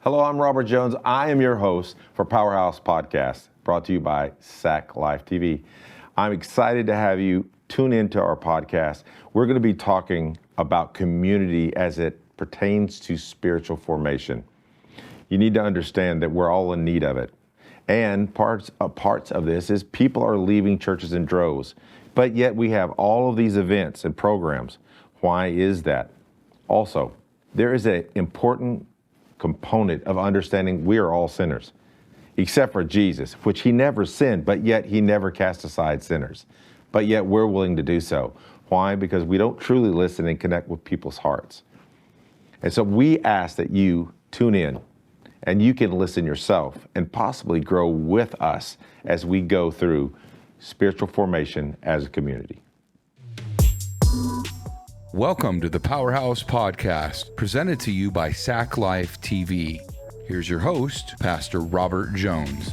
Hello, I'm Robert Jones. I am your host for Powerhouse Podcast, brought to you by SAC Live TV. I'm excited to have you tune into our podcast. We're going to be talking about community as it pertains to spiritual formation. You need to understand that we're all in need of it. And parts of this is people are leaving churches in droves, but yet we have all of these events and programs. Why is that? Also, there is an important component of understanding we are all sinners, except for Jesus, which he never sinned, but yet he never cast aside sinners. But yet we're willing to do so. Why? Because we don't truly listen and connect with people's hearts. And so we ask that you tune in and you can listen yourself and possibly grow with us as we go through spiritual formation as a community. Welcome to the Powerhouse Podcast, presented to you by SAC Live TV. Here's your host, Pastor Robert Jones.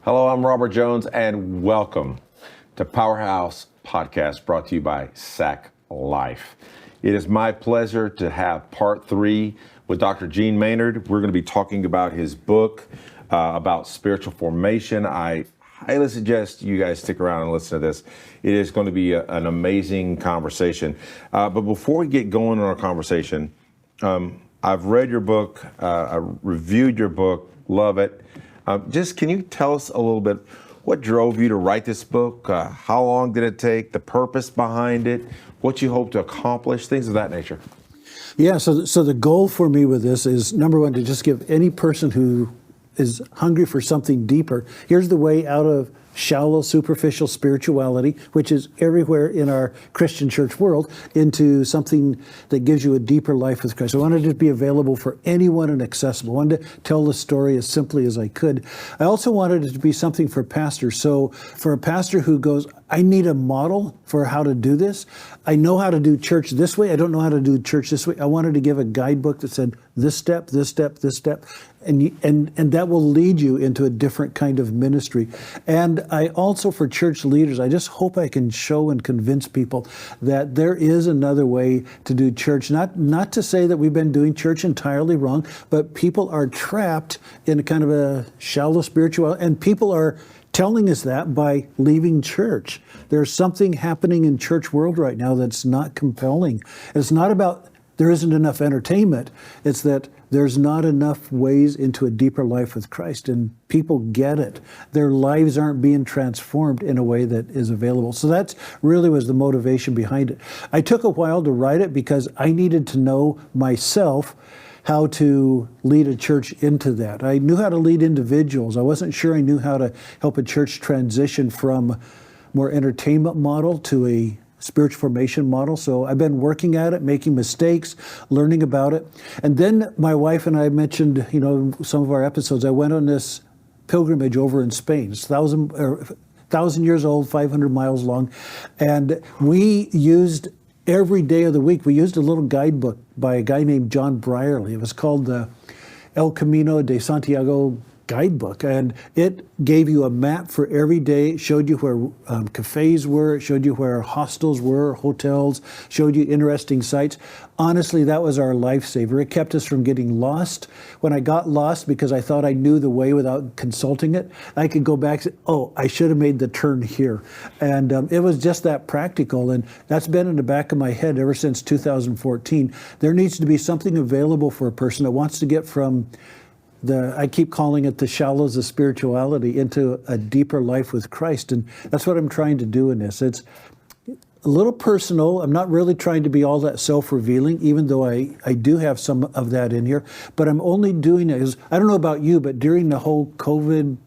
Hello, I'm Robert Jones, and welcome to Powerhouse Podcast, brought to you by SAC Life. It is my pleasure to have part 3 with Dr. Maynard. We're going to be talking about his book about spiritual formation. I highly suggest you guys stick around and listen to this. It is going to be an amazing conversation. But before we get going on our conversation, I've read your book, I reviewed your book, love it. Just can you tell us a little bit, what drove you to write this book? How long did it take? The purpose behind it? What you hope to accomplish? Things of that nature. Yeah, so the goal for me with this is, number one, to just give any person who is hungry for something deeper, here's the way out of shallow, superficial spirituality, which is everywhere in our Christian church world, into something that gives you a deeper life with Christ. I wanted it to be available for anyone and accessible. I wanted to tell the story as simply as I could. I also wanted it to be something for pastors. So for a pastor who goes, I need a model for how to do this. I know how to do church this way. I don't know how to do church this way. I wanted to give a guidebook that said this step, this step, this step. And that will lead you into a different kind of ministry. And I also, for church leaders, I just hope I can show and convince people that there is another way to do church. Not to say that we've been doing church entirely wrong, but people are trapped in a kind of a shallow spirituality, and people are telling us that by leaving church. There's something happening in church world right now that's not compelling. It's not about there isn't enough entertainment. It's that there's not enough ways into a deeper life with Christ, and people get it. Their lives aren't being transformed in a way that is available. So that's really was the motivation behind it. I took a while to write it because I needed to know myself how to lead a church into that. I knew how to lead individuals. I wasn't sure I knew how to help a church transition from more entertainment model to a spiritual formation model. So I've been working at it, making mistakes, learning about it. And then my wife and I mentioned, some of our episodes, I went on this pilgrimage over in Spain. It's 1,000 years old, 500 miles long. And we used every day of the week, we used a little guidebook by a guy named John Brierley. It was called the El Camino de Santiago guidebook, and it gave you a map for every day. It showed you where cafes were, it showed you where hostels were, hotels, showed you interesting sites. Honestly, that was our lifesaver. It kept us from getting lost. When I got lost because I thought I knew the way without consulting it, I could go back and say, oh, I should have made the turn here. And it was just that practical, and that's been in the back of my head ever since 2014. There needs to be something available for a person that wants to get from I keep calling it the shallows of spirituality into a deeper life with Christ. And that's what I'm trying to do in this. It's a little personal. I'm not really trying to be all that self-revealing, even though I do have some of that in here. But I'm only doing it because, I don't know about you, but during the whole COVID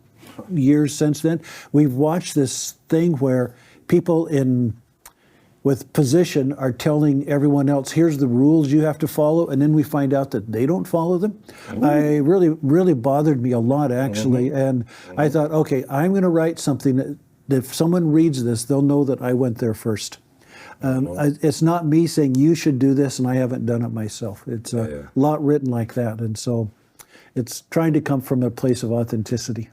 years since then, we've watched this thing where people with position are telling everyone else, here's the rules you have to follow, and then we find out that they don't follow them. I really bothered me a lot, actually, and I thought, okay, I'm going to write something that if someone reads this, they'll know that I went there first. It's not me saying you should do this, and I haven't done it myself. It's a lot written like that, and so it's trying to come from a place of authenticity.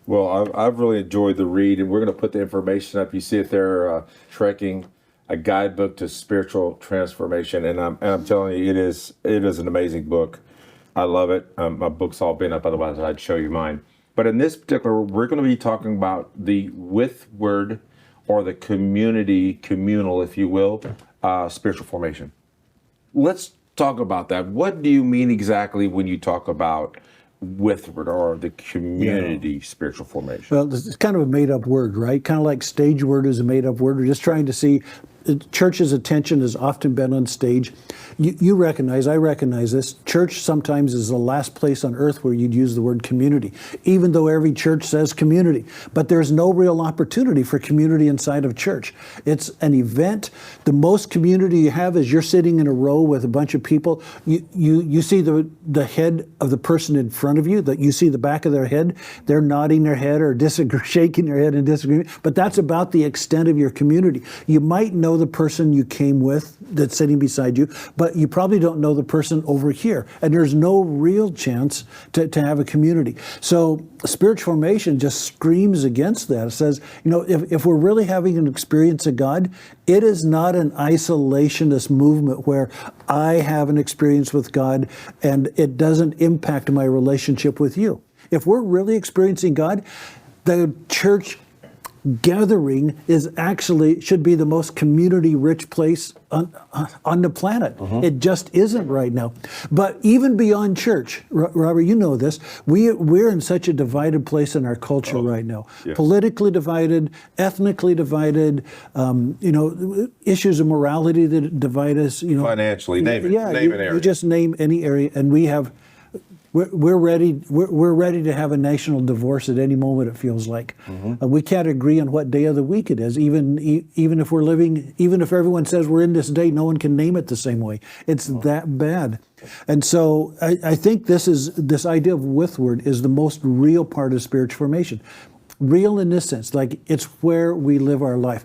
Well, I've really enjoyed the read, and we're going to put the information up. You see it there, Trekking, a guidebook to spiritual transformation, and I'm telling you, it is an amazing book. I love it. My book's all been up, otherwise I'd show you mine. But in this particular, we're going to be talking about the with word, or the communal, if you will, spiritual formation. Let's talk about that. What do you mean exactly when you talk about withward, or the community spiritual formation? Well, it's kind of a made-up word, right? Kind of like stage word is a made-up word. We're just trying to see, church's attention has often been on stage. You recognize, I recognize this, church sometimes is the last place on earth where you'd use the word community, even though every church says community. But there's no real opportunity for community inside of church. It's an event. The most community you have is you're sitting in a row with a bunch of people. You see the head of the person in front of you, that you see the back of their head. They're nodding their head or shaking their head in disagreement. But that's about the extent of your community. You might know the person you came with that's sitting beside you, but you probably don't know the person over here. And there's no real chance to have a community. So spiritual formation just screams against that. It says, if we're really having an experience of God, it is not an isolationist movement where I have an experience with God and it doesn't impact my relationship with you. If we're really experiencing God, the church gathering should be the most community-rich place on the planet. It just isn't right now. But even beyond church, Robert, you know this, we're in such a divided place in our culture right now. Yes. Politically divided, ethnically divided, issues of morality that divide us. Financially, name an area. You just name any area, and we're ready to have a national divorce at any moment, it feels like. We can't agree on what day of the week it is. Even if everyone says we're in this day, no one can name it the same way. It's that bad. And so I think this idea of withward is the most real part of spiritual formation. Real in this sense, like it's where we live our life.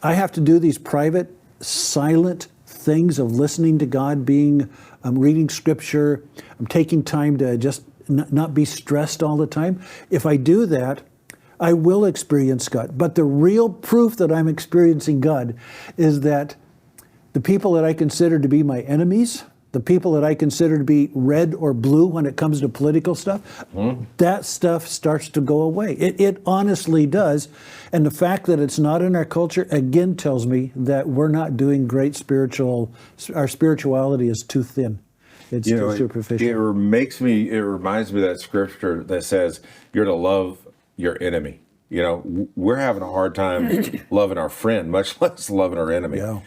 I have to do these private, silent things of listening to God, I'm reading scripture, I'm taking time to just not be stressed all the time. If I do that, I will experience God. But the real proof that I'm experiencing God is that the people that I consider to be my enemies, the people that I consider to be red or blue when it comes to political stuff, that stuff starts to go away. It honestly does. And the fact that it's not in our culture, again, tells me that we're not doing great our spirituality is too thin. It's too superficial. It reminds me of that scripture that says you're to love your enemy. We're having a hard time loving our friend, much less loving our enemy. Yeah.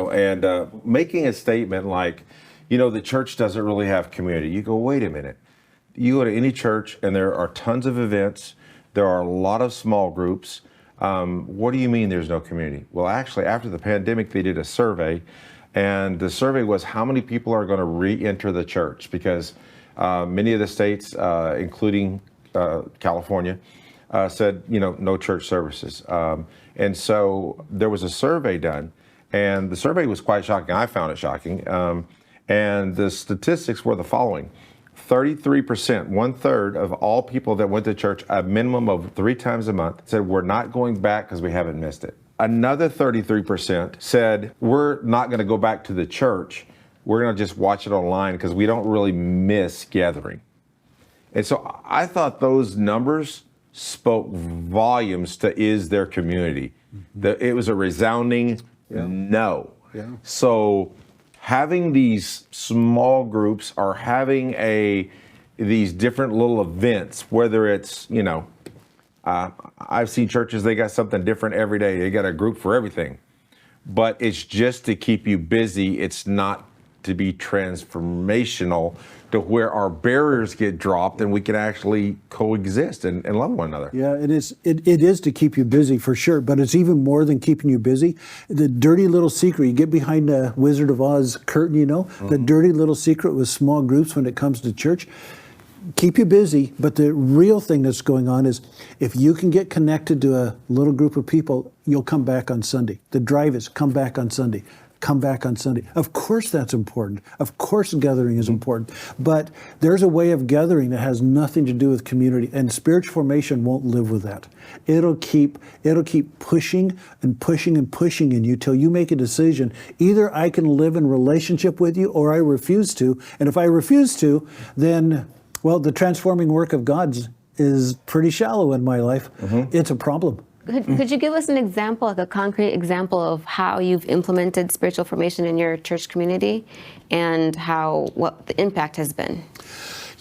And making a statement like, the church doesn't really have community. You go, wait a minute. You go to any church and there are tons of events. There are a lot of small groups. What do you mean there's no community? Well, actually, after the pandemic, they did a survey, and the survey was how many people are going to re-enter the church, because many of the states, including California, said, no church services. And so there was a survey done, and the survey was quite shocking. I found it shocking. And the statistics were the following. 33%, 1/3 of all people that went to church a minimum of 3 times a month said we're not going back because we haven't missed it. Another 33% said we're not going to go back to the church. We're going to just watch it online because we don't really miss gathering. And so I thought those numbers spoke volumes to is there community. It was a resounding no. Yeah. So having these small groups or having these different little events, whether it's, I've seen churches, they got something different every day. They got a group for everything. But it's just to keep you busy. It's not to be transformational to where our barriers get dropped and we can actually coexist and love one another. Yeah, it is to keep you busy for sure, but it's even more than keeping you busy. The dirty little secret, you get behind the Wizard of Oz curtain, the dirty little secret with small groups when it comes to church. Keep you busy, but the real thing that's going on is if you can get connected to a little group of people, you'll come back on Sunday. The drive is come back on Sunday. come back on Sunday. Of course that's important. Of course gathering is important. But there's a way of gathering that has nothing to do with community, and spiritual formation won't live with that. It'll keep pushing and pushing and pushing in you till you make a decision. Either I can live in relationship with you or I refuse to. And if I refuse to, then, well, the transforming work of God's is pretty shallow in my life. It's a problem. Could you give us an example, like a concrete example of how you've implemented spiritual formation in your church community and what the impact has been?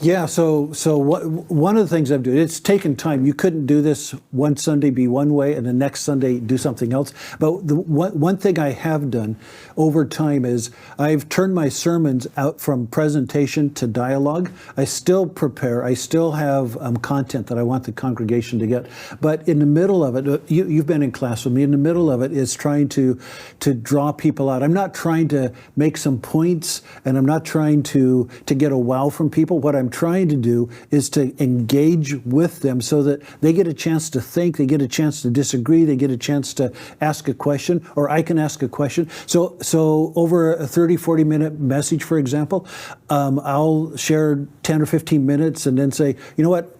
Yeah, so one of the things I'm doing, it's taken time. You couldn't do this one Sunday be one way and the next Sunday do something else. But the one thing I have done over time is I've turned my sermons out from presentation to dialogue. I still prepare. I still have content that I want the congregation to get. But in the middle of it, you've been in class with me, in the middle of it is trying to draw people out. I'm not trying to make some points, and I'm not trying to get a wow from people. What I'm trying to do is to engage with them so that they get a chance to think, they get a chance to disagree, they get a chance to ask a question, or I can ask a question. So over a 30, 40-minute message, for example, I'll share 10 or 15 minutes and then say, you know what,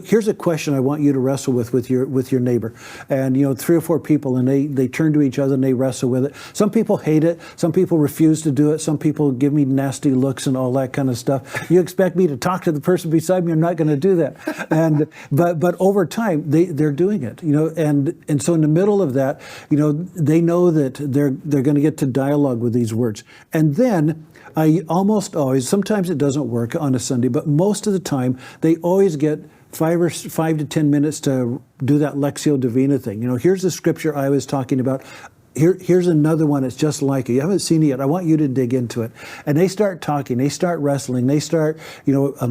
here's a question I want you to wrestle with your neighbor. And 3 or 4 people, and they turn to each other and they wrestle with it. Some people hate it, some people refuse to do it, some people give me nasty looks and all that kind of stuff. You expect me to talk to the person beside me? I'm not going to do that. And but over time they're doing it, and so in the middle of that, they know that they're going to get to dialogue with these words. And then I almost always, sometimes it doesn't work on a Sunday, but most of the time they always get 5 to 10 minutes to do that Lectio Divina thing. Here's the scripture I was talking about. Here's another one that's just like it. You haven't seen it yet. I want you to dig into it. And they start talking, they start wrestling, they start,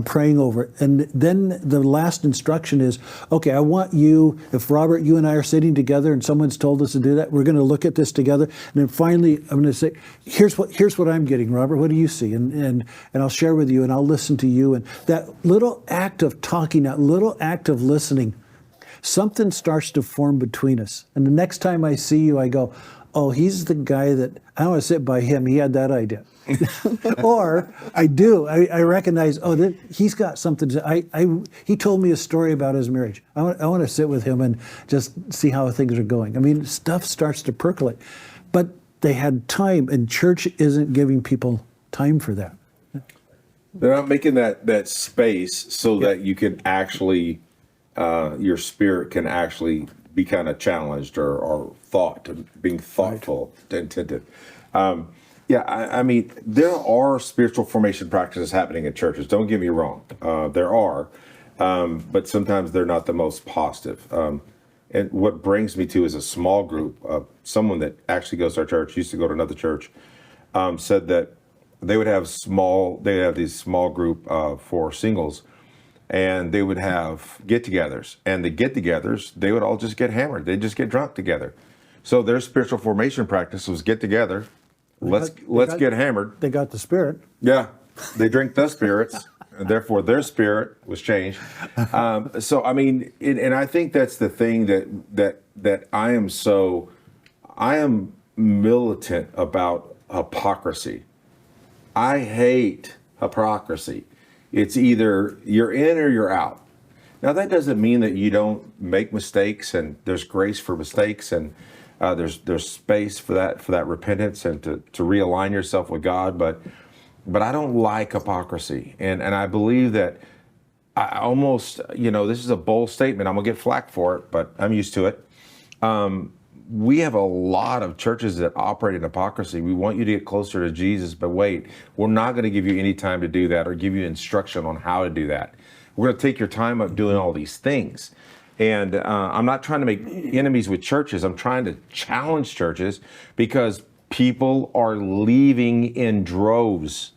praying over it. And then the last instruction is, okay, I want you, if Robert, you and I are sitting together and someone's told us to do that, we're going to look at this together. And then finally, I'm going to say, here's what I'm getting, Robert. What do you see? And I'll share with you and I'll listen to you. And that little act of talking, that little act of listening, something starts to form between us. And the next time I see you, I go, oh, he's the guy that, I want to sit by him. He had that idea. Or I do. I recognize, he's got something to, he told me a story about his marriage. I want to sit with him and just see how things are going. I mean, stuff starts to percolate. But they had time, and church isn't giving people time for that. They're not making that space so that you can actually, your spirit can actually be kind of challenged or being thoughtful, attentive. I mean, there are spiritual formation practices happening in churches. Don't get me wrong. There are, but sometimes they're not the most positive. And what brings me to is a small group. Someone that actually goes to our church, used to go to another church, said that they would have these small group for singles, and they would have get-togethers. And the get-togethers, they would all just get hammered. They'd just get drunk together. So their spiritual formation practice was get together, let's get hammered. They got the spirit. Yeah, they drink the spirits, and therefore their spirit was changed. So I mean, and I think that's the thing that I am militant about hypocrisy. I hate hypocrisy. It's either you're in or you're out. Now that doesn't mean that you don't make mistakes, and there's grace for mistakes, and there's space for that repentance and to realign yourself with God. But I don't like hypocrisy, and I believe that I almost, this is a bold statement. I'm gonna get flack for it, but I'm used to it. We have a lot of churches that operate in hypocrisy. We want you to get closer to Jesus, but wait, we're not going to give you any time to do that or give you instruction on how to do that. We're going to take your time up doing all these things. And I'm not trying to make enemies with churches. I'm trying to challenge churches because people are leaving in droves.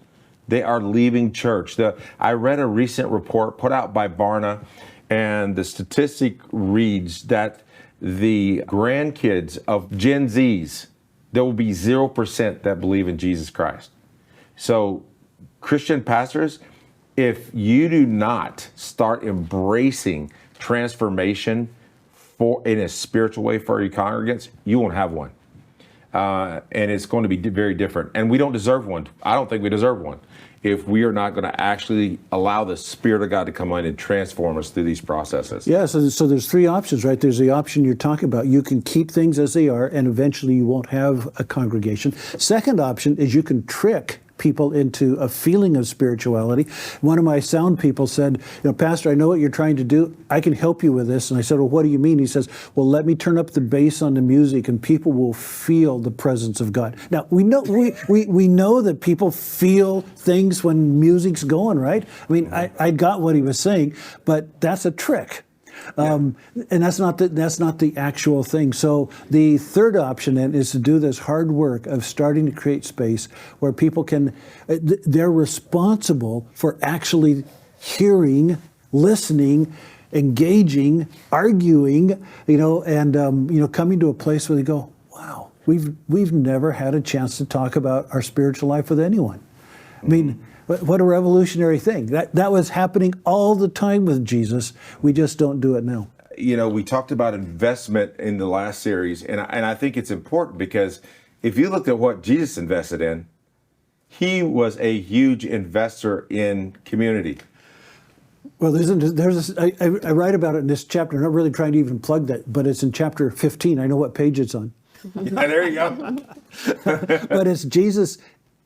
They are leaving church. I read a recent report put out by Barna, and the statistic reads that the grandkids of Gen Zs, there will be 0% that believe in Jesus Christ. So Christian pastors, if you do not start embracing transformation in a spiritual way for your congregants, you won't have one. and it's going to be very different. And we don't deserve one. I don't think we deserve one if we are not going to actually allow the Spirit of God to come in and transform us through these processes. Yeah, so there's three options, right? There's the option you're talking about. You can keep things as they are, and eventually you won't have a congregation. Second option is you can trick people into a feeling of spirituality. One of my sound people said, Pastor, I know what you're trying to do. I can help you with this. And I said, well, what do you mean? He says, well, let me turn up the bass on the music and people will feel the presence of God. Now, we know we know that people feel things when music's going, right? I mean, I got what he was saying, but that's a trick. And that's not the actual thing. So the third option then is to do this hard work of starting to create space where people can, they're responsible for actually hearing, listening, engaging, arguing, and coming to a place where they go, wow, we've never had a chance to talk about our spiritual life with anyone. I mean, what a revolutionary thing. That was happening all the time with Jesus. We just don't do it now. We talked about investment in the last series, and I think it's important because if you looked at what Jesus invested in, he was a huge investor in community. Well, I write about it in this chapter. I'm not really trying to even plug that, but it's in chapter 15. I know what page it's on. Yeah, there you go. But it's Jesus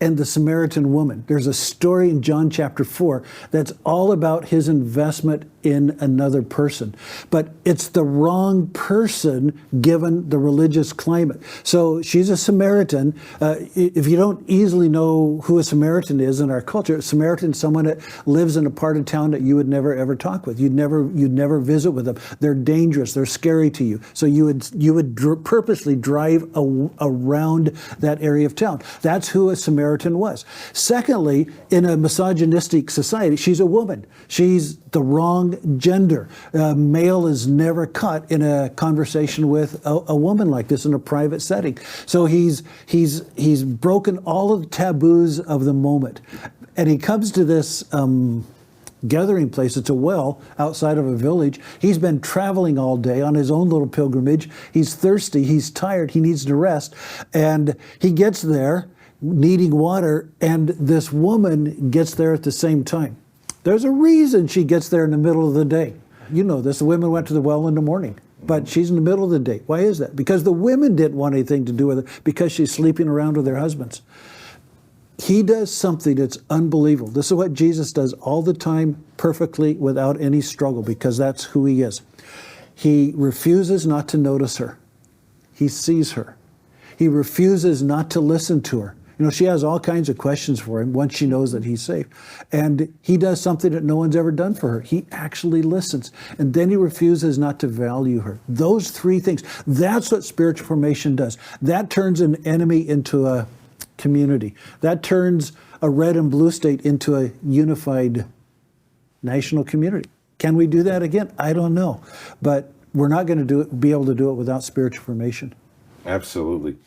and the Samaritan woman. There's a story in John chapter 4 that's all about his investment in another person. But it's the wrong person given the religious climate. So she's a Samaritan. If you don't easily know who a Samaritan is in our culture, a Samaritan is someone that lives in a part of town that you would never ever talk with. You'd never visit with them. They're dangerous. They're scary to you. So you would purposely drive around that area of town. That's who a Samaritan was. Secondly, in a misogynistic society, she's a woman. She's the wrong gender. Male is never cut in a conversation with a woman like this in a private setting. So he's broken all of the taboos of the moment. And he comes to this gathering place. It's a well outside of a village. He's been traveling all day on his own little pilgrimage. He's thirsty. He's tired. He needs to rest. And he gets there needing water, and this woman gets there at the same time. There's a reason she gets there in the middle of the day. You know this. The women went to the well in the morning, but she's in the middle of the day. Why is that? Because the women didn't want anything to do with it, because she's sleeping around with their husbands. He does something that's unbelievable. This is what Jesus does all the time, perfectly, without any struggle, because that's who he is. He refuses not to notice her. He sees her. He refuses not to listen to her. She has all kinds of questions for him once she knows that he's safe. And he does something that no one's ever done for her. He actually listens. And then he refuses not to value her. Those three things, that's what spiritual formation does. That turns an enemy into a community. That turns a red and blue state into a unified national community. Can we do that again? I don't know. But we're not going to be able to do it without spiritual formation. Absolutely.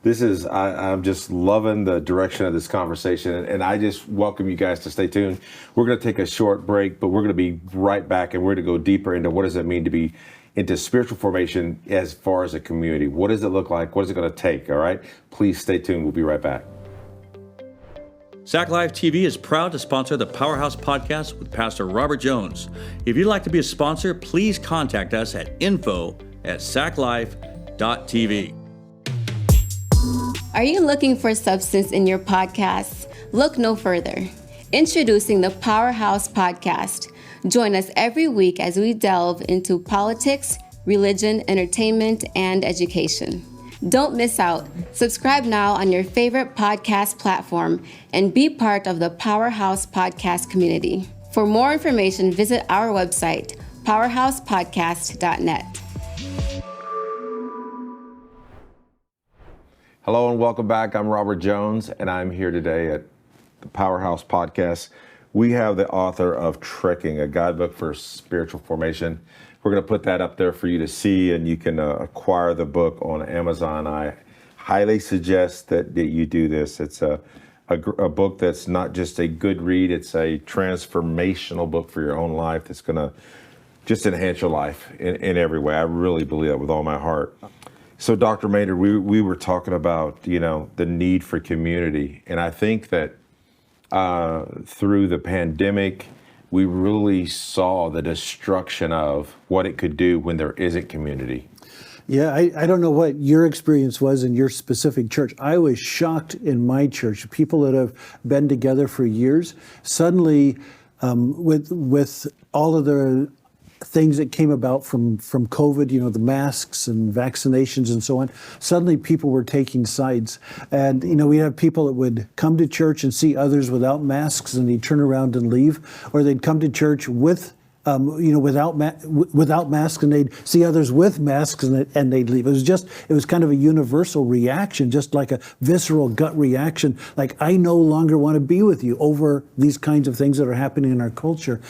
I'm just loving the direction of this conversation, and I just welcome you guys to stay tuned. We're going to take a short break, but we're going to be right back, and we're going to go deeper into what does it mean to be into spiritual formation as far as a community. What does it look like? What is it going to take? All right? Please stay tuned. We'll be right back. SAC Live TV is proud to sponsor the Powerhouse Podcast with Pastor Robert Jones. If you'd like to be a sponsor, please contact us at info@saclife.tv. Are you looking for substance in your podcasts? Look no further. Introducing the Powerhouse Podcast. Join us every week as we delve into politics, religion, entertainment, and education. Don't miss out. Subscribe now on your favorite podcast platform and be part of the Powerhouse Podcast community. For more information, visit our website, powerhousepodcast.net. Hello and welcome back. I'm Robert Jones, and I'm here today at the Powerhouse Podcast. We have the author of Trekking, a guidebook for spiritual formation. We're going to put that up there for you to see, and you can acquire the book on Amazon. I highly suggest that you do this. It's a book that's not just a good read, it's a transformational book for your own life that's going to just enhance your life in every way. I really believe that with all my heart. So, Dr. Maynard, we were talking about, the need for community. And I think that through the pandemic, we really saw the destruction of what it could do when there isn't community. Yeah, I don't know what your experience was in your specific church. I was shocked in my church. People that have been together for years, suddenly, with all of the things that came about from COVID, the masks and vaccinations and so on, suddenly people were taking sides. And, we have people that would come to church and see others without masks and they'd turn around and leave, or they'd come to church with without masks, and they'd see others with masks, and they'd leave. It was kind of a universal reaction, just like a visceral gut reaction, like I no longer want to be with you over these kinds of things that are happening in our culture.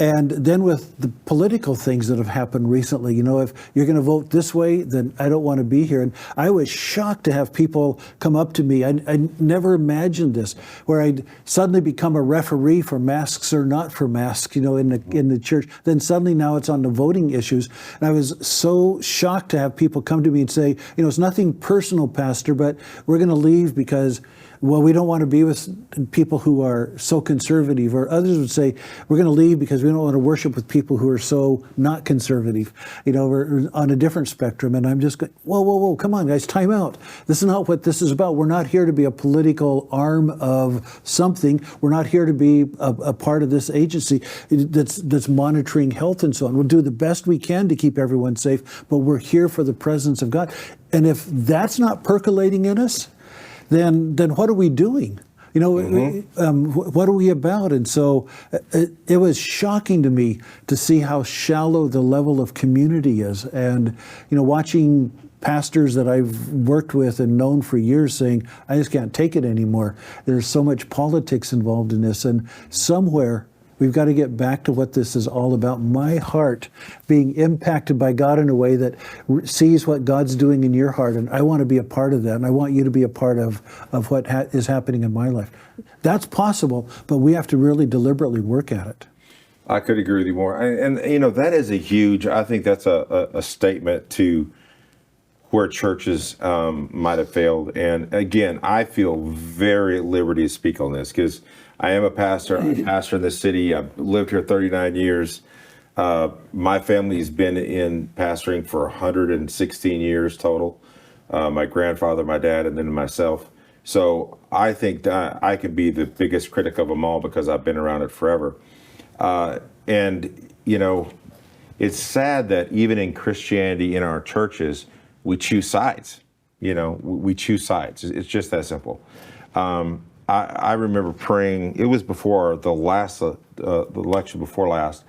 And then with the political things that have happened recently, if you're going to vote this way, then I don't want to be here. And I was shocked to have people come up to me. I never imagined this, where I'd suddenly become a referee for masks or not for masks, in the church. Then suddenly now it's on the voting issues. And I was so shocked to have people come to me and say, it's nothing personal, Pastor, but we're going to leave because, we don't want to be with people who are so conservative. Or others would say, we're going to leave because we don't want to worship with people who are so not conservative, we're on a different spectrum. And I'm just going, whoa, come on, guys, time out. This is not what this is about. We're not here to be a political arm of something. We're not here to be a part of this agency that's monitoring health and so on. We'll do the best we can to keep everyone safe, but we're here for the presence of God. And if that's not percolating in us, then what are we doing? What are we about? And so it was shocking to me to see how shallow the level of community is. And, watching pastors that I've worked with and known for years saying, I just can't take it anymore. There's so much politics involved in this. And somewhere we've got to get back to what this is all about. My heart being impacted by God in a way that sees what God's doing in your heart. And I want to be a part of that. And I want you to be a part of what is happening in my life. That's possible, but we have to really deliberately work at it. I could agree with you more. And that is I think that's a statement to where churches might have failed. And again, I feel very at liberty to speak on this because I am a pastor. I'm a pastor in the city. I've lived here 39 years. My family has been in pastoring for 116 years total. My grandfather, my dad, and then myself. So I think that I could be the biggest critic of them all because I've been around it forever. And it's sad that even in Christianity, in our churches, we choose sides. We choose sides. It's just that simple. I remember praying, it was before the election before last,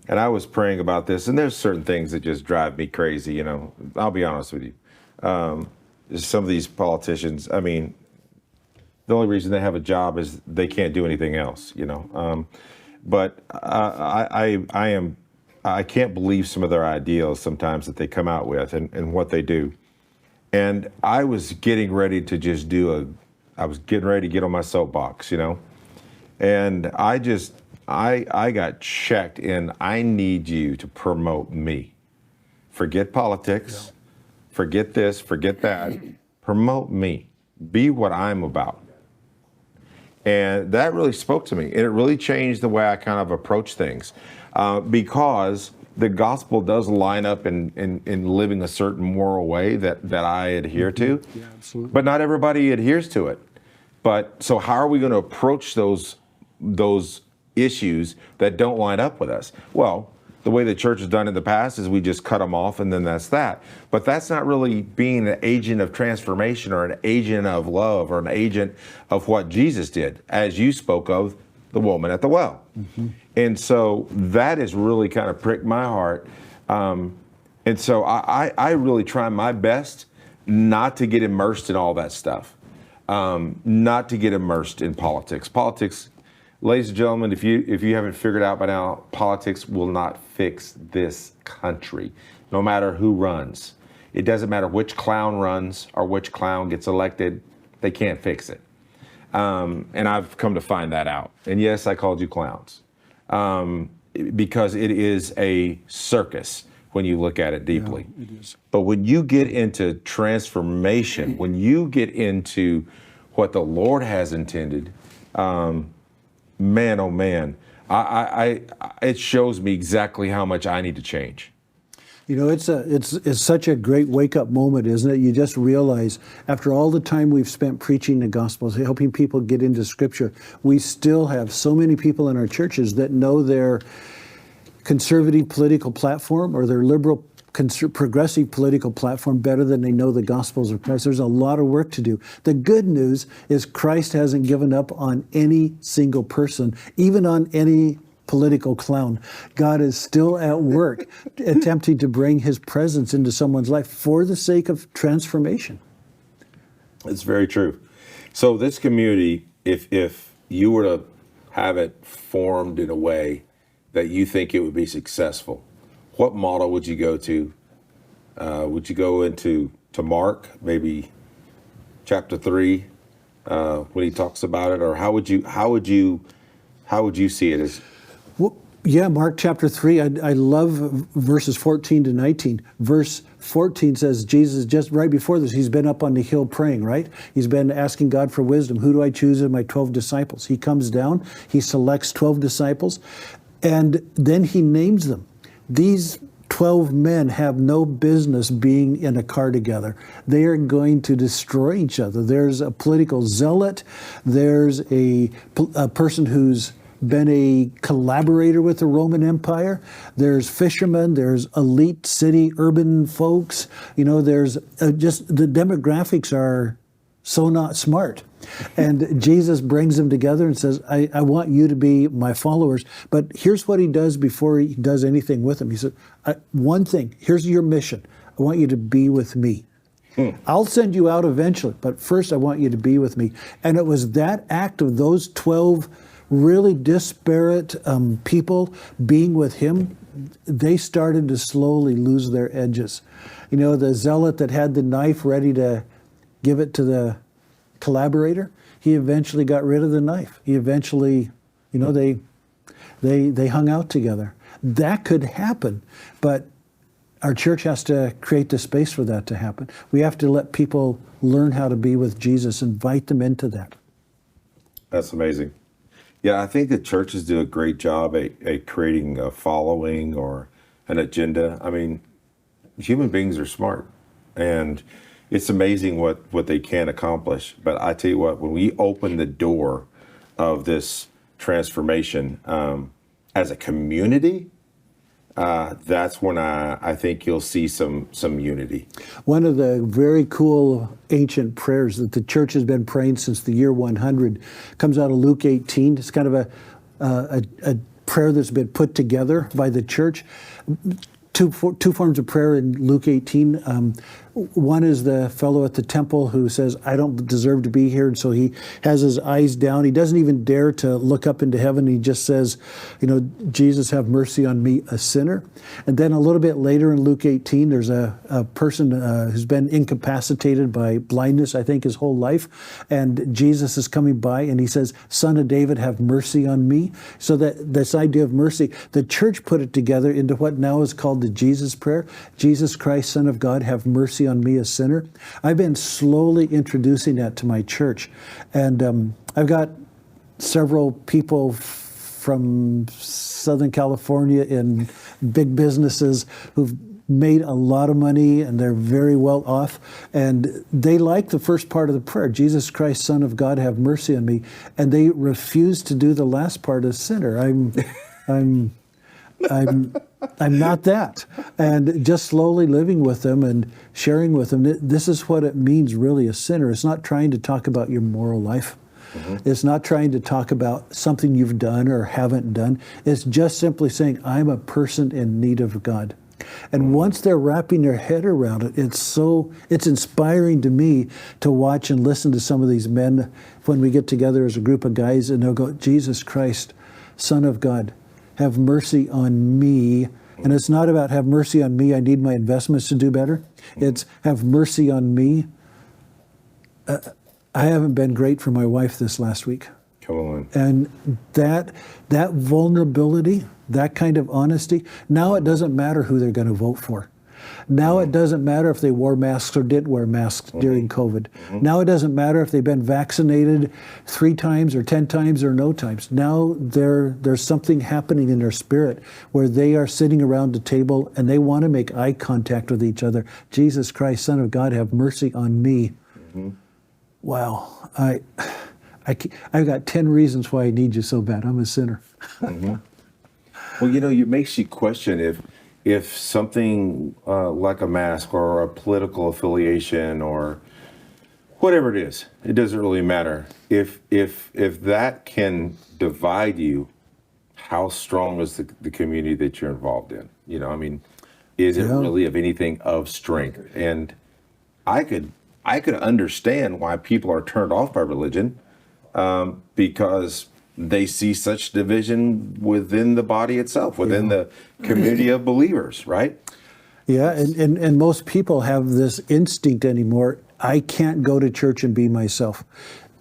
and I was praying about this, and there's certain things that just drive me crazy, I'll be honest with you. Some of these politicians, the only reason they have a job is they can't do anything else, but I can't believe some of their ideals sometimes that they come out with and what they do. And I was getting ready to just I was getting ready to get on my soapbox, and I got checked in. I need you to promote me. Forget politics, forget this, forget that. Promote me. Be what I'm about. And that really spoke to me. And it really changed the way I kind of approach things because the gospel does line up in living a certain moral way that I adhere to. Yeah, absolutely. But not everybody adheres to it. But so how are we going to approach those issues that don't line up with us? Well, the way the church has done in the past is we just cut them off and then that's that. But that's not really being an agent of transformation or an agent of love or an agent of what Jesus did, as you spoke of the woman at the well. Mm-hmm. And so that has really kind of pricked my heart. And so I really try my best not to get immersed in all that stuff. Not to get immersed in politics. Politics, ladies and gentlemen, if you haven't figured out by now, politics will not fix this country, no matter who runs. It doesn't matter which clown runs or which clown gets elected, they can't fix it. And I've come to find that out. And yes, I called you clowns because it is a circus. when you look at it deeply. Yeah, it is. But when you get into transformation, when you get into what the Lord has intended, man, oh man, it shows me exactly how much I need to change. You know, it's such a great wake-up moment, isn't it? You just realize, after all the time we've spent preaching the gospel, helping people get into Scripture, we still have so many people in our churches that know their conservative political platform or their liberal progressive political platform better than they know the Gospels of Christ. There's a lot of work to do. The good news is Christ hasn't given up on any single person, even on any political clown. God is still at work attempting to bring his presence into someone's life for the sake of transformation. It's very true. So this community, if you were to have it formed in a way that you think it would be successful, what model would you go to? Would you go into Mark, maybe chapter 3, when he talks about it, or how would you see it as? Well, yeah, Mark chapter 3, I love verses 14 to 19. Verse 14 says Jesus, just right before this, he's been up on the hill praying, right? He's been asking God for wisdom. Who do I choose as my 12 disciples? He comes down, he selects 12 disciples, and then he names them. These 12 men have no business being in a car together. They are going to destroy each other. There's a political zealot. There's a person who's been a collaborator with the Roman Empire. There's fishermen. There's elite city urban folks. You know, there's just the demographics are so not smart. And Jesus brings them together and says, I want you to be my followers. But here's what he does before he does anything with them. He said, one thing, here's your mission. I want you to be with me. I'll send you out eventually, but first I want you to be with me. And it was that act of those 12 really disparate people being with him, they started to slowly lose their edges. You know, the zealot that had the knife ready to give it to the collaborator, he eventually got rid of the knife. He eventually, you know, they hung out together. That could happen, but our church has to create the space for that to happen. We have to let people learn how to be with Jesus, invite them into that. That's amazing. Yeah, I think that churches do a great job at creating a following or an agenda. I mean, human beings are smart, and it's amazing what they can accomplish. But I tell you what, when we open the door of this transformation as a community, that's when I think you'll see some unity. One of the very cool ancient prayers that the church has been praying since the year 100 comes out of Luke 18. It's kind of a prayer that's been put together by the church. Two forms of prayer in Luke 18. One is the fellow at the temple who says, I don't deserve to be here. And so he has his eyes down. He doesn't even dare to look up into heaven. He just says, you know, Jesus, have mercy on me, a sinner. And then a little bit later in Luke 18, there's a person who's been incapacitated by blindness, I think, his whole life. And Jesus is coming by and he says, Son of David, have mercy on me. So that this idea of mercy, the church put it together into what now is called the Jesus prayer. Jesus Christ, Son of God, have mercy on me, a sinner. I've been slowly introducing that to my church. And I've got several people from Southern California in big businesses who've made a lot of money and they're very well off. And they like the first part of the prayer, Jesus Christ, Son of God, have mercy on me. And they refuse to do the last part, a sinner. I'm not that. And just slowly living with them and sharing with them, this is what it means really, a sinner. It's not trying to talk about your moral life. Mm-hmm. It's not trying to talk about something you've done or haven't done. It's just simply saying, I'm a person in need of God. And once they're wrapping their head around it, it's inspiring to me to watch and listen to some of these men when we get together as a group of guys and they'll go, Jesus Christ, Son of God, have mercy on me. And it's not about have mercy on me, I need my investments to do better. It's have mercy on me. I haven't been great for my wife this last week. Come on. And that vulnerability, that kind of honesty, now it doesn't matter who they're going to vote for. Now it doesn't matter if they wore masks or didn't wear masks during COVID. Now it doesn't matter if they've been vaccinated 3 times or 10 times or no times. Now there's something happening in their spirit where they are sitting around the table and they want to make eye contact with each other. Jesus Christ, Son of God, have mercy on me. Wow. I've got 10 reasons why I need you so bad. I'm a sinner. Well, it makes you question if something like a mask or a political affiliation or whatever it is, it doesn't really matter. If that can divide you, how strong is the community that you're involved in? Is it really of anything of strength? And I could understand why people are turned off by religion, because they see such division within the body itself, within the community of believers, right? Yeah, and most people have this instinct anymore. I can't go to church and be myself.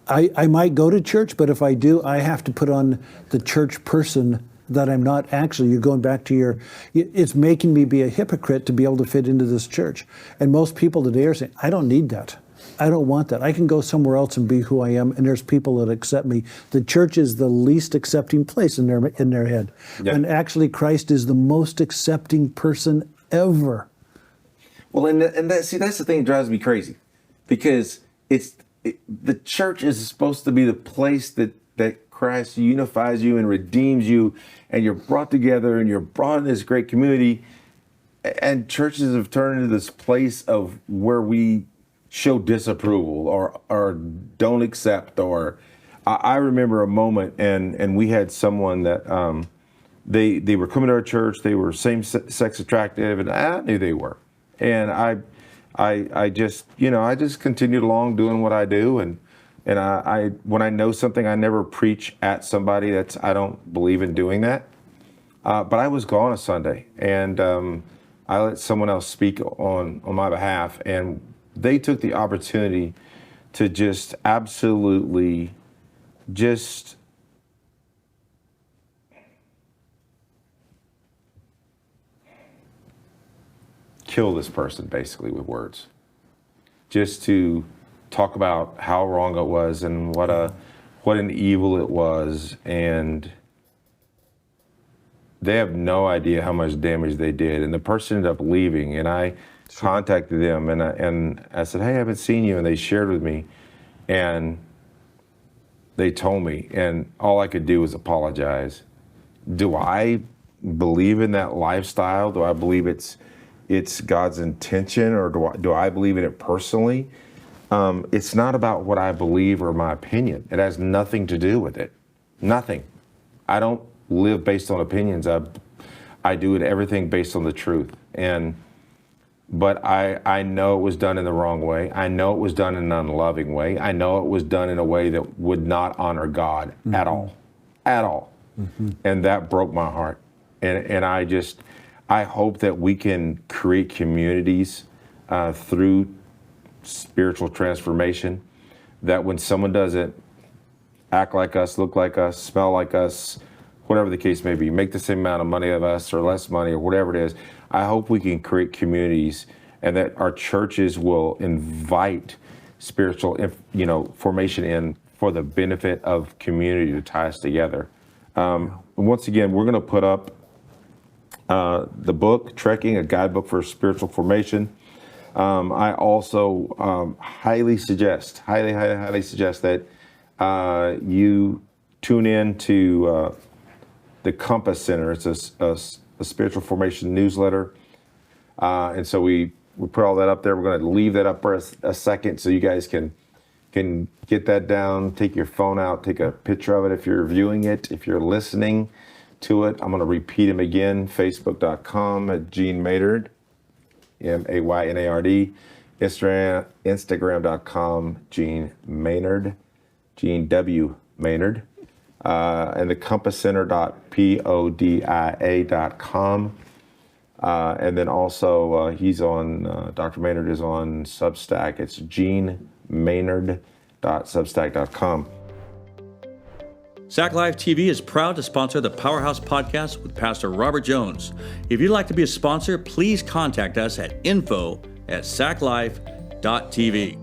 I might go to church, but if I do, I have to put on the church person that I'm not actually. You're going back to it's making me be a hypocrite to be able to fit into this church. And most people today are saying, I don't need that. I don't want that. I can go somewhere else and be who I am, and there's people that accept me. The church is the least accepting place in their head. Yeah. And actually Christ is the most accepting person ever. Well, that's the thing that drives me crazy, because the church is supposed to be the place that Christ unifies you and redeems you, and you're brought together and you're brought in this great community. And churches have turned into this place of where we show disapproval or don't accept. Or I remember a moment, and we had someone that they were coming to our church. They were same-sex attractive, and I knew they were. And I just continued along doing what I do, and I when I know something, I never preach at somebody. I don't believe in doing that. But I was gone a Sunday, and I let someone else speak on my behalf, and they took the opportunity to just absolutely just kill this person, basically, with words, just to talk about how wrong it was and what an evil it was. And they have no idea how much damage they did. And the person ended up leaving, and I contacted them, and I said, hey, I haven't seen you. And they shared with me, and they told me, and all I could do was apologize. Do I believe in that lifestyle? Do I believe it's God's intention, or do I believe in it personally? It's not about what I believe or my opinion. It has nothing to do with it. Nothing. I don't live based on opinions. I do everything based on the truth. But I know it was done in the wrong way. I know it was done in an unloving way. I know it was done in a way that would not honor God at all. And that broke my heart. And I hope that we can create communities through spiritual transformation, that when someone doesn't act like us, look like us, smell like us, whatever the case may be, make the same amount of money of us or less money or whatever it is, I hope we can create communities, and that our churches will invite spiritual formation in for the benefit of community to tie us together. Once again, we're going to put up the book, Trekking, a guidebook for spiritual formation. I also highly suggest that you tune in to the Compass Center. It's a spiritual formation newsletter. And so we put all that up there. We're going to leave that up for a second so you guys can get that down, take your phone out, take a picture of it if you're viewing it, if you're listening to it. I'm going to repeat them again: facebook.com @Gene Maynard, Maynard, Instagram.com Gene Maynard, Gene W. Maynard, and the compasscenter.podia.com. And then also he's on, Dr. Maynard is on Substack. It's genemaynard.substack.com. Sac Life TV is proud to sponsor the Powerhouse Podcast with Pastor Robert Jones. If you'd like to be a sponsor, please contact us at info@saclife.tv.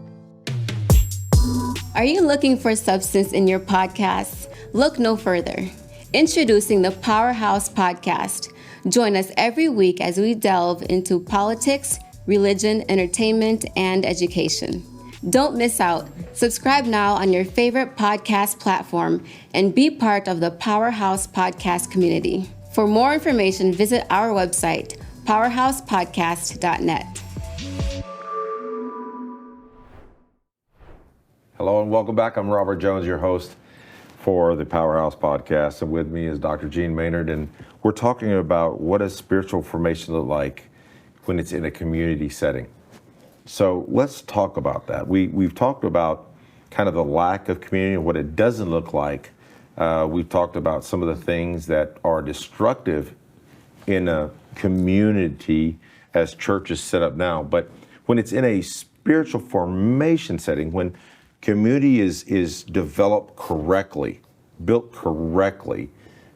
Are you looking for substance in your podcasts? Look no further. Introducing the Powerhouse Podcast. Join us every week as we delve into politics, religion, entertainment, and education. Don't miss out. Subscribe now on your favorite podcast platform and be part of the Powerhouse Podcast community. For more information, visit our website, powerhousepodcast.net. Hello and welcome back. I'm Robert Jones, your host for the Powerhouse Podcast, and with me is Dr. Gene Maynard, and we're talking about what does spiritual formation look like when it's in a community setting. So let's talk about that. We've talked about kind of the lack of community and what it doesn't look like. We've talked about some of the things that are destructive in a community as churches set up now. But when it's in a spiritual formation setting, when community is developed correctly, built correctly,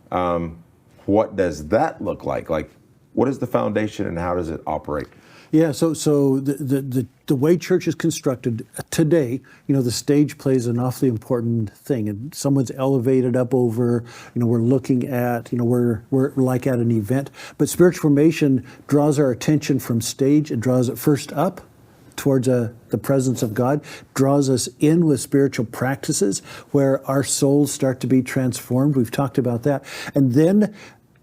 what does that look like? Like, what is the foundation and how does it operate? Yeah, so the way church is constructed today, the stage plays an awfully important thing, and someone's elevated up over, we're looking at, we're like at an event, but spiritual formation draws our attention from stage. It draws it first up towards the presence of God, draws us in with spiritual practices where our souls start to be transformed. We've talked about that, and then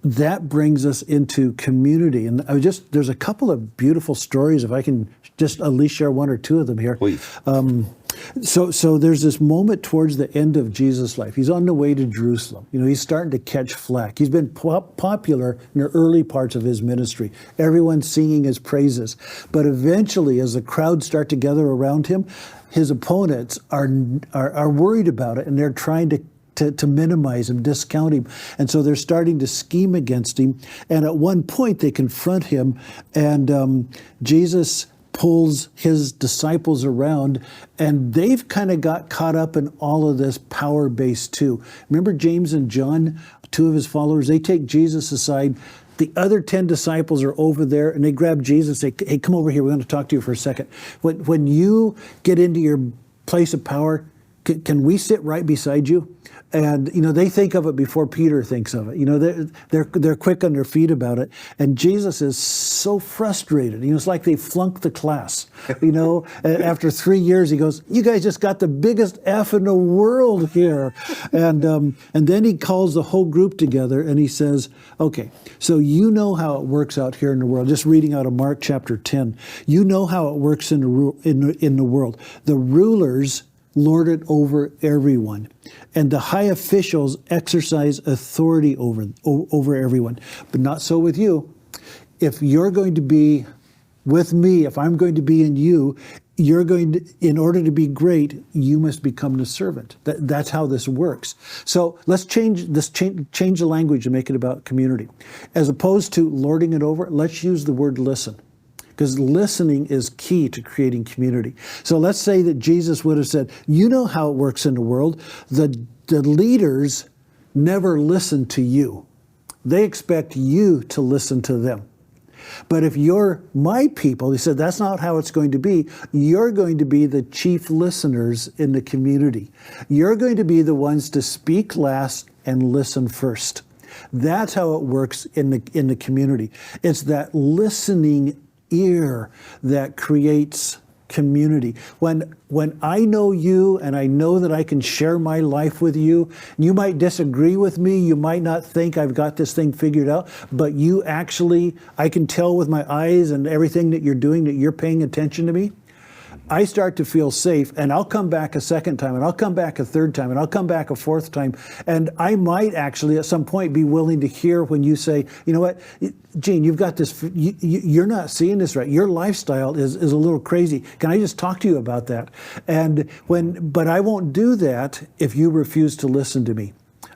that brings us into community. And there's a couple of beautiful stories, if I can just at least share one or two of them here. Please. So there's this moment towards the end of Jesus' life. He's on the way to Jerusalem. He's starting to catch flack. He's been popular in the early parts of his ministry. Everyone's singing his praises. But eventually, as the crowds start to gather around him, his opponents are worried about it, and they're trying to minimize him, discount him. And so they're starting to scheme against him. And at one point they confront him, and Jesus pulls his disciples around, and they've kind of got caught up in all of this power base too. Remember James and John, two of his followers, they take Jesus aside. The other 10 disciples are over there, and they grab Jesus and say, hey, come over here, we want to talk to you for a second. When you get into your place of power, can we sit right beside you? And they think of it before Peter thinks of it. They're quick on their feet about it. And Jesus is so frustrated. It's like they flunked the class. After 3 years, he goes, "You guys just got the biggest F in the world here." And then he calls the whole group together and he says, "Okay, so you know how it works out here in the world." Just reading out of Mark chapter 10, you know how it works in the world. The rulers lord it over everyone, and the high officials exercise authority over everyone. But not so with you. If you're going to be with me, if I'm going to be in you, you're going to, in order to be great, you must become the servant. That's how this works. So let's change the language and make it about community. As opposed to lording it over, let's use the word listen. Because listening is key to creating community. So let's say that Jesus would have said, you know how it works in the world. The leaders never listen to you. They expect you to listen to them. But if you're my people, he said, that's not how it's going to be. You're going to be the chief listeners in the community. You're going to be the ones to speak last and listen first. That's how it works in the community. It's that listening ear that creates community. When I know you and I know that I can share my life with you, you might disagree with me, you might not think I've got this thing figured out, but you actually, I can tell with my eyes and everything that you're doing that you're paying attention to me. I start to feel safe, and I'll come back a second time, and I'll come back a third time, and I'll come back a fourth time. And I might actually at some point be willing to hear when you say, you know what, Gene, you've got this, you're not seeing this right. Your lifestyle is a little crazy. Can I just talk to you about that? But I won't do that if you refuse to listen to me.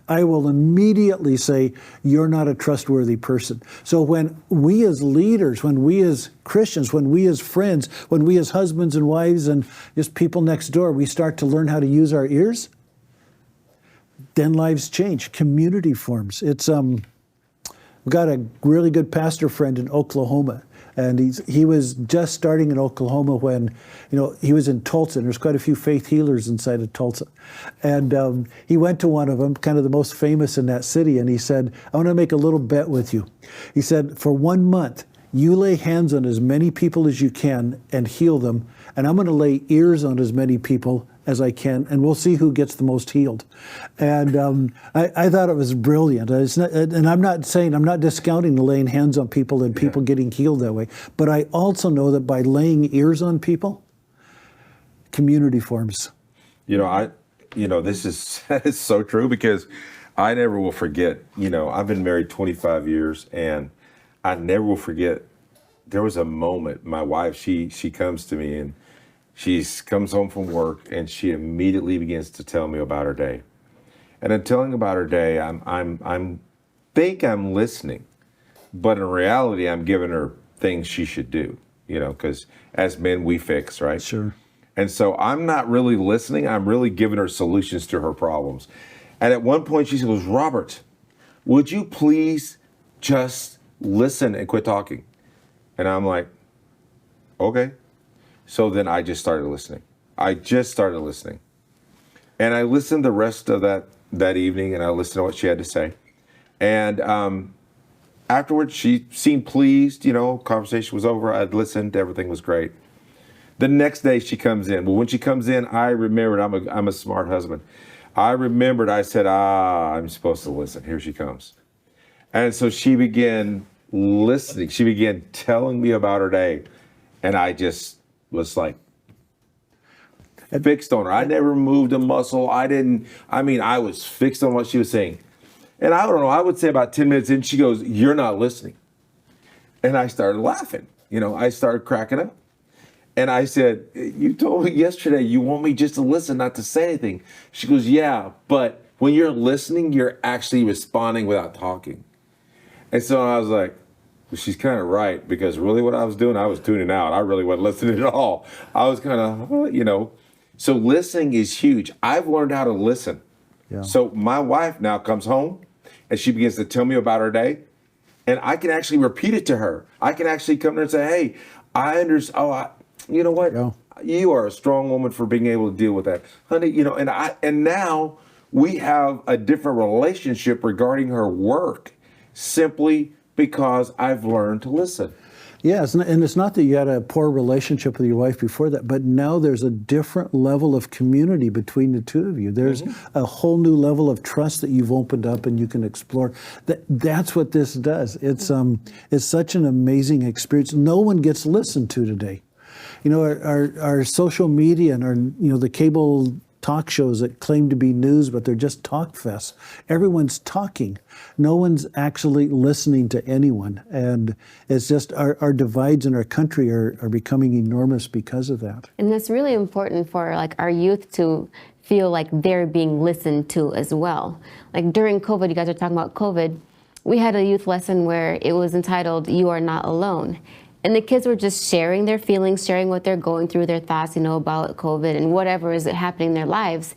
I will immediately say, you're not a trustworthy person. So when we as leaders, when we as Christians, when we as friends, when we as husbands and wives and just people next door, we start to learn how to use our ears, then lives change. Community forms. It's we've got a really good pastor friend in Oklahoma, and he was just starting in Oklahoma when, he was in Tulsa, and there's quite a few faith healers inside of Tulsa. And he went to one of them, kind of the most famous in that city, and he said, I want to make a little bet with you. He said, for 1 month, you lay hands on as many people as you can and heal them, and I'm going to lay ears on as many people as I can, and we'll see who gets the most healed. And I thought it was brilliant. And I'm not discounting the laying hands on people and people getting healed that way, but I also know that by laying ears on people, community forms. This is it's so true, because I never will forget, I've been married 25 years, and I never will forget, there was a moment, my wife, she comes to me, and she comes home from work, and she immediately begins to tell me about her day. And in telling about her day, I'm listening, but in reality, I'm giving her things she should do, because as men, we fix, right? Sure. And so I'm not really listening. I'm really giving her solutions to her problems. And at one point she goes, Robert, would you please just listen and quit talking? And I'm like, okay. So then I just started listening. And I listened the rest of that evening, and I listened to what she had to say. And afterwards, she seemed pleased, conversation was over. I'd listened, everything was great. The next day she comes in. Well, when she comes in, I remembered, I'm a smart husband. I remembered, I said, I'm supposed to listen. Here she comes. And so she began listening. She began telling me about her day. And I just was like, fixed on her. I never moved a muscle. I was fixed on what she was saying. And I don't know, I would say about 10 minutes in, she goes, you're not listening. And I started laughing. I started cracking up. And I said, you told me yesterday you want me just to listen, not to say anything. She goes, yeah, but when you're listening, you're actually responding without talking. And so I was like, well, she's kind of right, because really what I was doing, I was tuning out. I really wasn't listening at all. I was kind of, So listening is huge. I've learned how to listen. Yeah. So my wife now comes home and she begins to tell me about her day. And I can actually repeat it to her. I can actually come to her and say, hey, I understand. You know what? Yeah. You are a strong woman for being able to deal with that, honey. And now we have a different relationship regarding her work, simply because I've learned to listen. Yes, and it's not that you had a poor relationship with your wife before that, but now there's a different level of community between the two of you. There's a whole new level of trust that you've opened up and you can explore. That's what this does. It's such an amazing experience. No one gets listened to today. Our social media and our the cable talk shows that claim to be news, but they're just talk fests. Everyone's talking. No one's actually listening to anyone. And it's just our divides in our country are becoming enormous because of that. And that's really important for our youth to feel like they're being listened to as well. Like during COVID, you guys are talking about COVID, we had a youth lesson where it was entitled, You Are Not Alone. And the kids were just sharing their feelings, sharing what they're going through, their thoughts, about COVID and whatever is happening in their lives.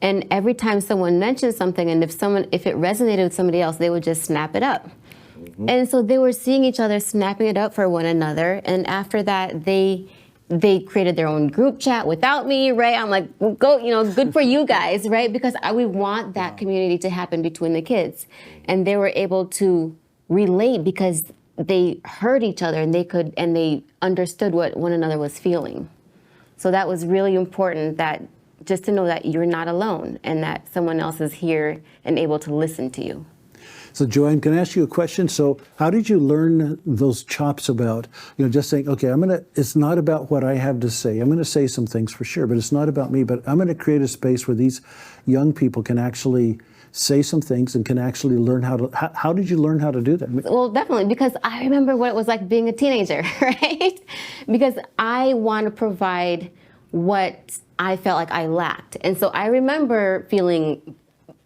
And every time someone mentioned something, and if it resonated with somebody else, they would just snap it up. Mm-hmm. And so they were seeing each other snapping it up for one another. And after that, they created their own group chat without me, right? I'm like, well, go, good for you guys, right? Because we want that community to happen between the kids. And they were able to relate because they heard each other and they understood what one another was feeling. So that was really important, that just to know that you're not alone and that someone else is here and able to listen to you. So Joanne, can I ask you a question? So how did you learn those chops about, just saying, okay, it's not about what I have to say. I'm going to say some things for sure, but it's not about me, but I'm going to create a space where these young people can actually say some things and can actually learn how did you learn how to do that? Well, definitely, because I remember what it was like being a teenager, right? Because I want to provide what I felt like I lacked. And so I remember feeling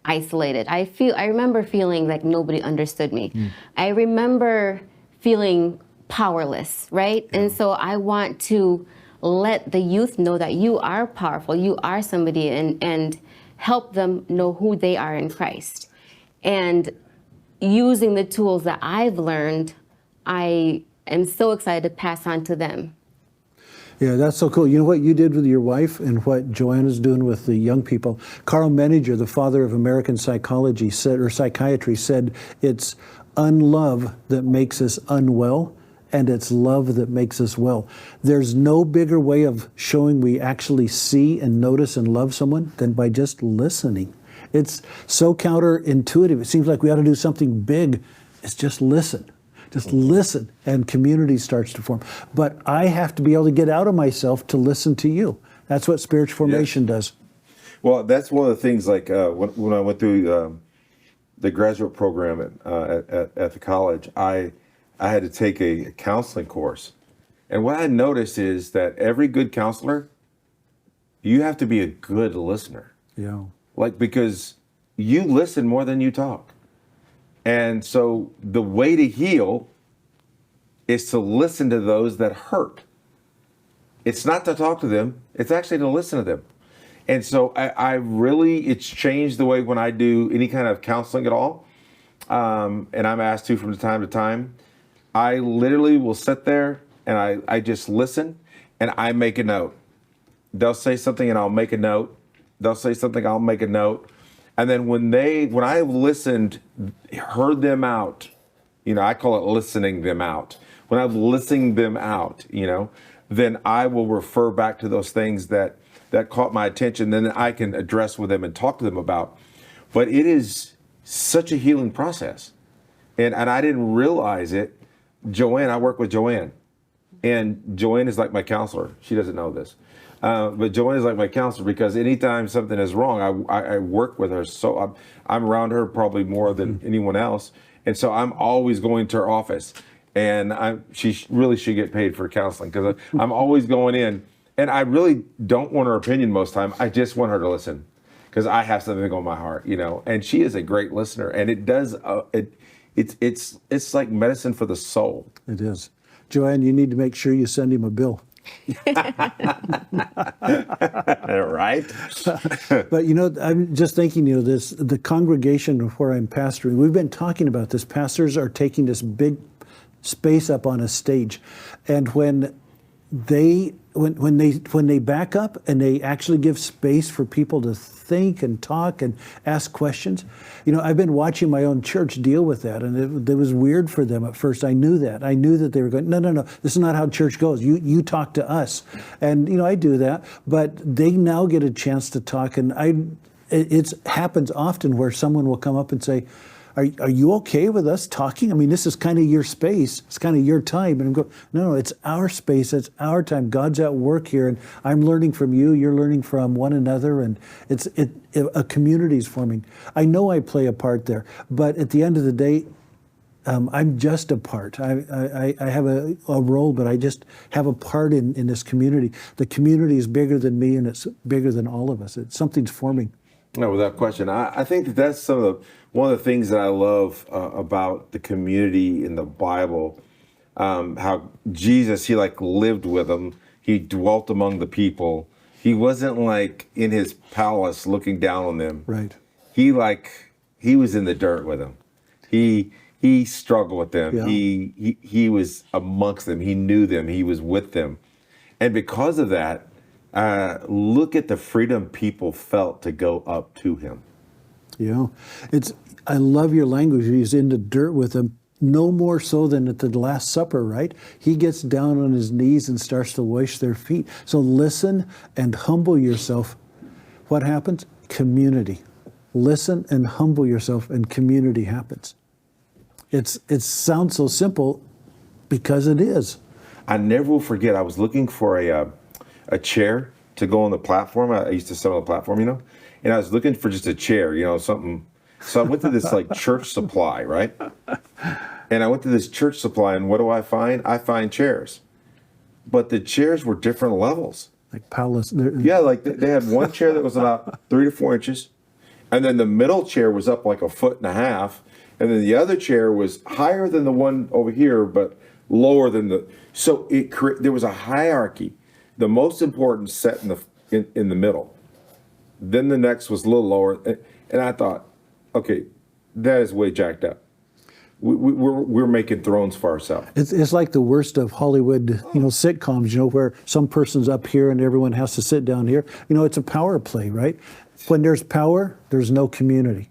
isolated. I remember feeling like nobody understood me. I remember feeling powerless, right? Yeah. And so I want to let the youth know that you are powerful, you are somebody, and help them know who they are in Christ. And using the tools that I've learned, I am so excited to pass on to them. Yeah, that's so cool. You know what you did with your wife and what Joanna's doing with the young people? Carl Menninger, the father of American psychology, said, or psychiatry, said it's unlove that makes us unwell, and it's love that makes us well. There's no bigger way of showing we actually see and notice and love someone than by just listening. It's so counterintuitive. It seems like we ought to do something big. It's just listen. Just listen, and community starts to form. But I have to be able to get out of myself to listen to you. That's what spiritual formation does. Well, that's one of the things, like when I went through the graduate program at the college, I had to take a counseling course. And what I noticed is that every good counselor, you have to be a good listener. Yeah. Like, because you listen more than you talk. And so the way to heal is to listen to those that hurt. It's not to talk to them, it's actually to listen to them. And so I really, it's changed the way when I do any kind of counseling at all, and I'm asked to from time to time, I literally will sit there and I just listen and I make a note. They'll say something and I'll make a note. They'll say something, I'll make a note. And then when I've listened, heard them out, I call it listening them out. When I've listened them out, then I will refer back to those things that caught my attention, then I can address with them and talk to them about. But it is such a healing process. And I didn't realize it. I work with Joanne. And Joanne is like my counselor. She doesn't know this. But Joanne is like my counselor because anytime something is wrong, I work with her. So I'm around her probably more than anyone else. And so I'm always going to her office. And she really should get paid for counseling because I'm always going in. And I really don't want her opinion most of the time. I just want her to listen because I have something on my heart, And she is a great listener. And it does, it's like medicine for the soul. It is. Joanne, you need to make sure you send him a bill. Right. But I'm just thinking, the congregation where I'm pastoring, we've been talking about this. Pastors are taking this big space up on a stage, and when they back up and they actually give space for people to think and talk and ask questions, I've been watching my own church deal with that, and it was weird for them at first. I knew that they were going, no, this is not how church goes. You talk to us, and I do that, but they now get a chance to talk, and it happens often where someone will come up and say, Are you okay with us talking? I mean, this is kind of your space. It's kind of your time. And I'm going, no, it's our space. It's our time. God's at work here. And I'm learning from you. You're learning from one another. And a community is forming. I know I play a part there. But at the end of the day, I'm just a part. I have a role, but I just have a part in this community. The community is bigger than me, and it's bigger than all of us. Something's forming. No, without question. I think that's one of the things that I love about the community in the Bible. How Jesus, he lived with them. He dwelt among the people. He wasn't in his palace looking down on them. Right. He was in the dirt with them. He struggled with them. Yeah. He was amongst them. He knew them. He was with them. And because of that, look at the freedom people felt to go up to him. Yeah, I love your language. He's in the dirt with them, no more so than at the Last Supper, right? He gets down on his knees and starts to wash their feet. So listen and humble yourself. What happens? Community. Listen and humble yourself, and community happens. It sounds so simple because it is. I never will forget, I was looking for a chair to go on the platform. I used to sit on the platform, and I was looking for just a chair, something. So I went to this church supply, right? And I went to this church supply, and what do I find? I find chairs. But the chairs were different levels. Like palace. Yeah, they had one chair that was about 3 to 4 inches. And then the middle chair was up 1.5 feet. And then the other chair was higher than the one over here, but lower than so there was a hierarchy. The most important set in the middle. Then the next was a little lower. And I thought, okay, that is way jacked up. We're making thrones for ourselves. It's like the worst of Hollywood, sitcoms, where some person's up here and everyone has to sit down here. It's a power play, right? When there's power, there's no community.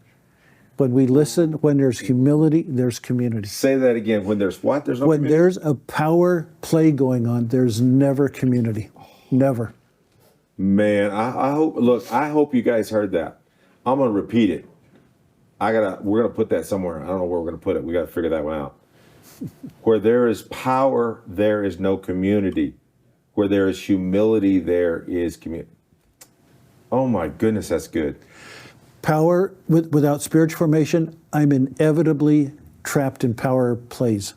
When we listen, when there's humility, there's community. Say that again. When there's what? There's no When community? there's a power play going on, there's never community. Never. Man, I hope you guys heard that. I'm gonna repeat it. We're gonna put that somewhere. I don't know where we're gonna put it. We gotta figure that one out. Where there is power, there is no community. Where there is humility, there is community. Oh my goodness, that's good. Power, without spiritual formation, I'm inevitably trapped in power plays.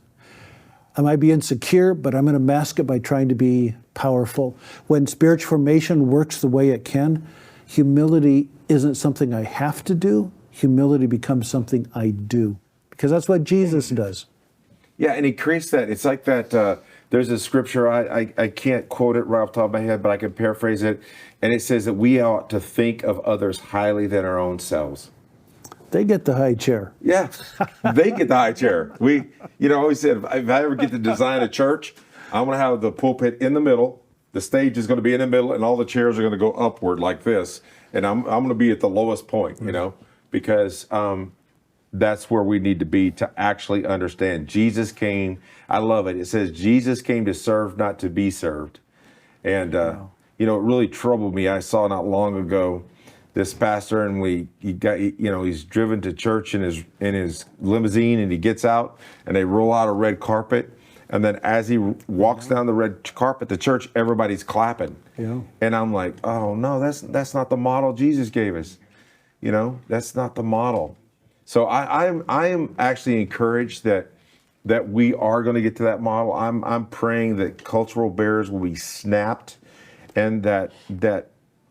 I might be insecure, but I'm going to mask it by trying to be powerful. When spiritual formation works the way it can, humility isn't something I have to do. Humility becomes something I do, because that's what Jesus does. Yeah, and he creates that. It's like that. There's a scripture, I can't quote it right off the top of my head, but I can paraphrase it. And it says that we ought to think of others highly than our own selves. They get the high chair. Yeah, they get the high chair. I always said, if I ever get to design a church, I'm going to have the pulpit in the middle. The stage is going to be in the middle, and all the chairs are going to go upward like this. And I'm going to be at the lowest point, because that's where we need to be to actually understand. Jesus came, I love it. It says, Jesus came to serve, not to be served. And, it really troubled me. I saw not long ago this pastor, and he's driven to church in his limousine, and he gets out and they roll out a red carpet. And then as he walks down the red carpet to church, everybody's clapping. Yeah. And I'm like, oh no, that's not the model Jesus gave us. That's not the model. So I am actually encouraged that we are going to get to that model. I'm praying that cultural barriers will be snapped, and that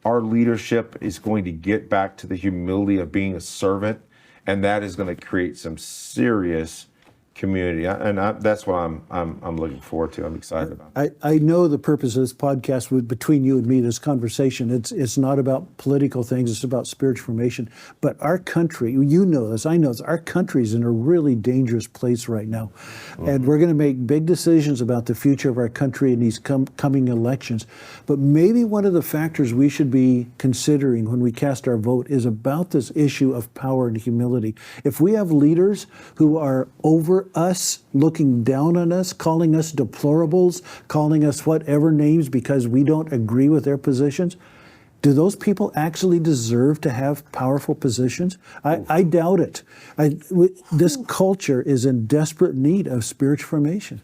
our leadership is going to get back to the humility of being a servant, and that is going to create some serious community. That's what I'm looking forward to. I'm excited about. I know the purpose of this podcast between you and me, this conversation. It's not about political things. It's about spiritual formation. But our country, you know this, I know this, our country's in a really dangerous place right now. Mm-hmm. And we're going to make big decisions about the future of our country in these coming elections. But maybe one of the factors we should be considering when we cast our vote is about this issue of power and humility. If we have leaders who are over us, looking down on us, calling us deplorables, calling us whatever names because we don't agree with their positions, do those people actually deserve to have powerful positions? I doubt it. This culture is in desperate need of spiritual formation.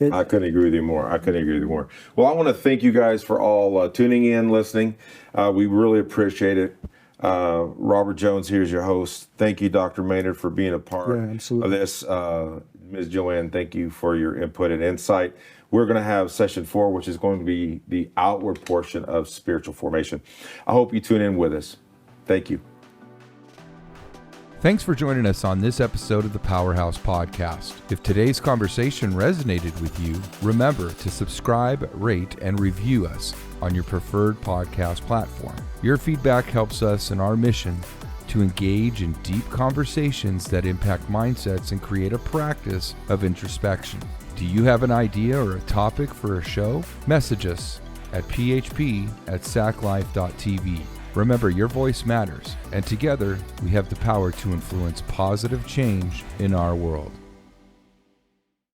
I couldn't agree with you more. Well, I want to thank you guys for all tuning in, listening. We really appreciate it. Robert Jones here is your host. Thank you, Dr. Maynard, for being a part of this. Ms. Joanne, thank you for your input and insight. We're going to have session 4, which is going to be the outward portion of spiritual formation. I hope you tune in with us. Thank you. Thanks for joining us on this episode of the Powerhouse Podcast. If today's conversation resonated with you, remember to subscribe, rate, and review us on your preferred podcast platform. Your feedback helps us in our mission to engage in deep conversations that impact mindsets and create a practice of introspection. Do you have an idea or a topic for a show? Message us at php@saclife.tv. Remember, your voice matters, and together we have the power to influence positive change in our world.